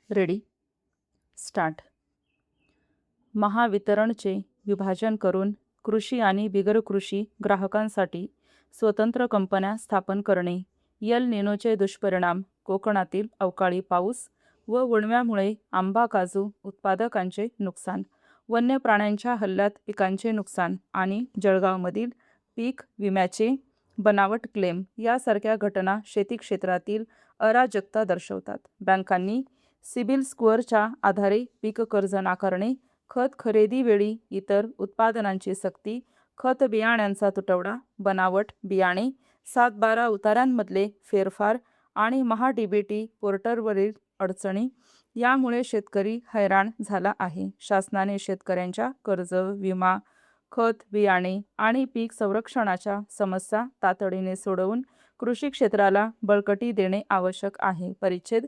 Ready start. महावितरणचे विभाजन करून कृषी आणि बिगर कृषी ग्राहकांसाठी स्वतंत्र कंपन्या स्थापन करणे. एल निनोचे दुष्परिणाम. कोकणातील अवकाळी पाऊस व वणव्यामुळे आंबा काजू उत्पादकांचे नुकसान. वन्य प्राण्यांच्या हल्ल्यात पिकांचे नुकसान आणि जळगावमधील पीक विम्याचे बनावट क्लेम यासारख्या घटना शेती क्षेत्रातील अराजकता दर्शवतात. बँकांनी सिबिल स्कोअरच्या आधारे पीक कर्ज नाकारणे, खत खरेदीवेळी इतर उत्पादनांची सक्ती, खत बियाण्यांचा तुटवडा, बनावट बियाणे, 7-12 उताऱ्यांमधले फेरफार आणि महा-डीबीटी पोर्टलवरील अडचणी यामुळे शेतकरी हैराण झाला आहे. शासनाने शेतकऱ्यांच्या कर्ज, विमा, खत, बियाणे आणि पीक संरक्षणाच्या समस्या तातडीने सोडवून कृषी क्षेत्राला बळकटी देणे आवश्यक आहे. परिच्छेद.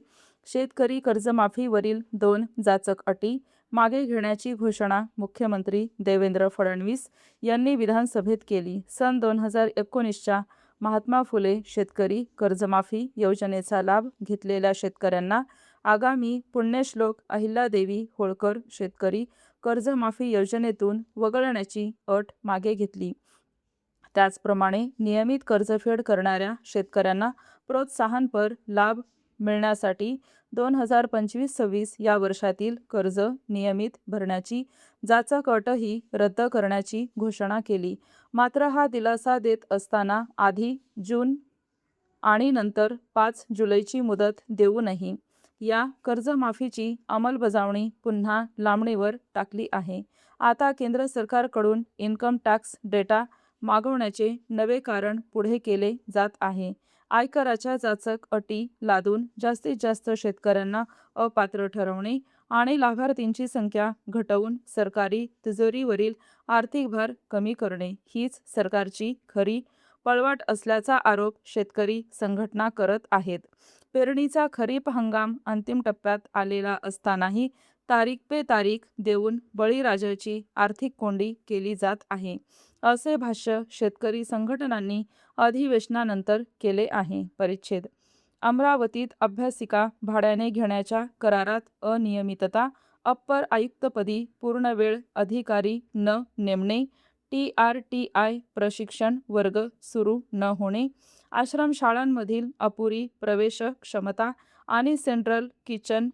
शेतकरी कर्जमाफीवरील 2 जाचक अटी मागे घेण्याची घोषणा मुख्यमंत्री देवेंद्र फडणवीस यांनी विधानसभेत केली. सन 2019च्या महात्मा फुले शेतकरी कर्जमाफी योजनेचा लाभ घेतलेल्या शेतकऱ्यांना आगामी पुण्यश्लोक अहिल्यादेवी होळकर शेतकरी कर्जमाफी योजनेतून वगळण्याची अट मागे घेतली. त्याचप्रमाणे नियमित कर्जफेड करणाऱ्या शेतकऱ्यांना प्रोत्साहनपर लाभ मिळण्यासाठी 2025-26 या वर्षातील कर्ज नियमित भरण्याची जाचक अटही रद्द करण्याची घोषणा केली. मात्र हा दिलासा देत असताना आधी जून आणि नंतर 5 जुलैची मुदत देऊनही या कर्जमाफीची अंमलबजावणी पुन्हा लांबणीवर टाकली आहे. आता केंद्र सरकारकडून इन्कम टॅक्स डेटा मागवण्याचे नवे कारण पुढे केले जात आहे. आयकराच्या जाचक अटी लादून जास्तीत जास्त शेतकऱ्यांना अपात्र ठरवणे आणि लाभार्थींची संख्या घटवून सरकारी तिजोरीवरील आर्थिक भार कमी करणे हीच सरकारची खरी पळवाट असल्याचा आरोप शेतकरी संघटना करत आहेत. पेरणीचा खरीप हंगाम अंतिम टप्प्यात आलेला असतानाही तारीख पे तारीख देऊन बळीराजाची आर्थिक कोंडी केली जात आहे, असे भाष्य शेतकरी संघटनांनी अधिवेशनानंतर केले आहे. परिच्छेद. अमरावतीत अभ्यासिका भाड्याने घेण्याच्या करारात अनियमितता. अप्पर आयुक्तपदी पूर्णवेळ अधिकारी न नेमणे. TRTI प्रशिक्षण वर्ग सुरू न होणे. आश्रमशाळांमधील अपुरी प्रवेश क्षमता आणि सेंट्रल किचन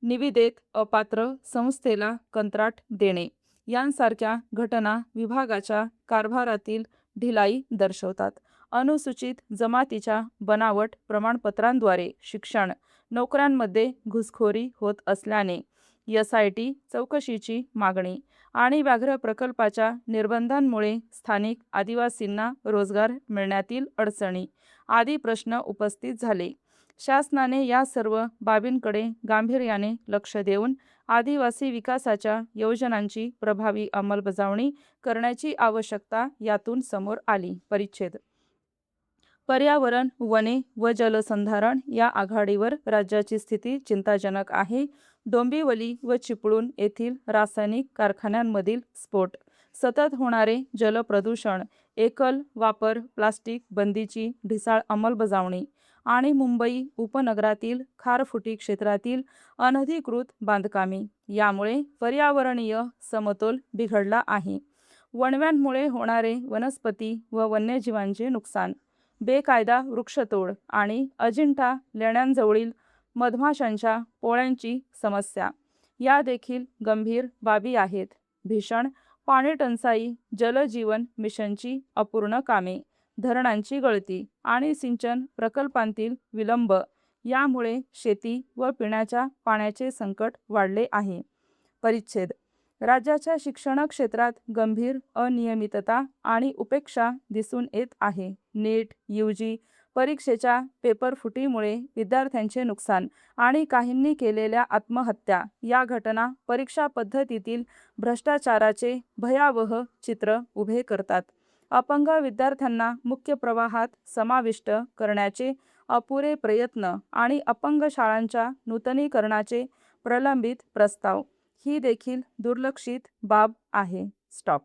निविदेत अपात्र संस्थेला कंत्राट देणे यांसारख्या घटना विभागाच्या कारभारातील ढिलाई दर्शवतात. अनुसूचित जमातीच्या बनावट प्रमाणपत्रांद्वारे शिक्षण नोकऱ्यांमध्ये घुसखोरी होत असल्याने SIT चौकशीची मागणी आणि व्याघ्र प्रकल्पाच्या निर्बंधांमुळे स्थानिक आदिवासींना रोजगार मिळण्यातील अडचणी आदी प्रश्न उपस्थित झाले. शासनाने या सर्व बाबींकडे गांभीर्याने लक्ष देऊन आदिवासी विकासाच्या योजनांची प्रभावी अंमलबजावणी करण्याची आवश्यकता यातून समोर आली. परिच्छेद. पर्यावरण, वने व जलसंधारण या आघाडीवर राज्याची स्थिती चिंताजनक आहे. डोंबिवली व चिपळूण येथील रासायनिक कारखान्यांमधील स्फोट, सतत होणारे जलप्रदूषण, एकल वापर प्लास्टिक बंदीची ढिसाळ अंमलबजावणी आणि मुंबई उपनगरातील खारफुटी क्षेत्रातील अनधिकृत बांधकामे यामुळे पर्यावरणीय समतोल बिघडला आहे. वणव्यांमुळे होणारे वनस्पती व वन्यजीवांचे नुकसान, बेकायदा वृक्षतोड आणि अजिंठा लेण्यांजवळील मधमाशांच्या पोळ्यांची समस्या या देखील गंभीर बाबी आहेत. भीषण पाणीटंचाई, जलजीवन मिशनची अपूर्ण कामे, धरणांची गळती आणि सिंचन प्रकल्पांतील विलंब यामुळे शेती व पिण्याच्या पाण्याचे संकट वाढले आहे. परिच्छेद. राज्याच्या शिक्षण क्षेत्रात गंभीर अनियमितता आणि उपेक्षा दिसून येत आहे. नीट UG परीक्षेच्या पेपरफुटीमुळे विद्यार्थ्यांचे नुकसान आणि काहींनी केलेल्या आत्महत्या या घटना परीक्षा पद्धतीतील भ्रष्टाचाराचे भयावह चित्र उभे करतात. अपंग विद्यार्थ्यांना मुख्य प्रवाहात समाविष्ट करण्याचे अपुरे प्रयत्न आणि अपंग शाळांच्या नूतनीकरणाचे प्रलंबित प्रस्ताव ही देखील दुर्लक्षित बाब आहे. स्टॉप.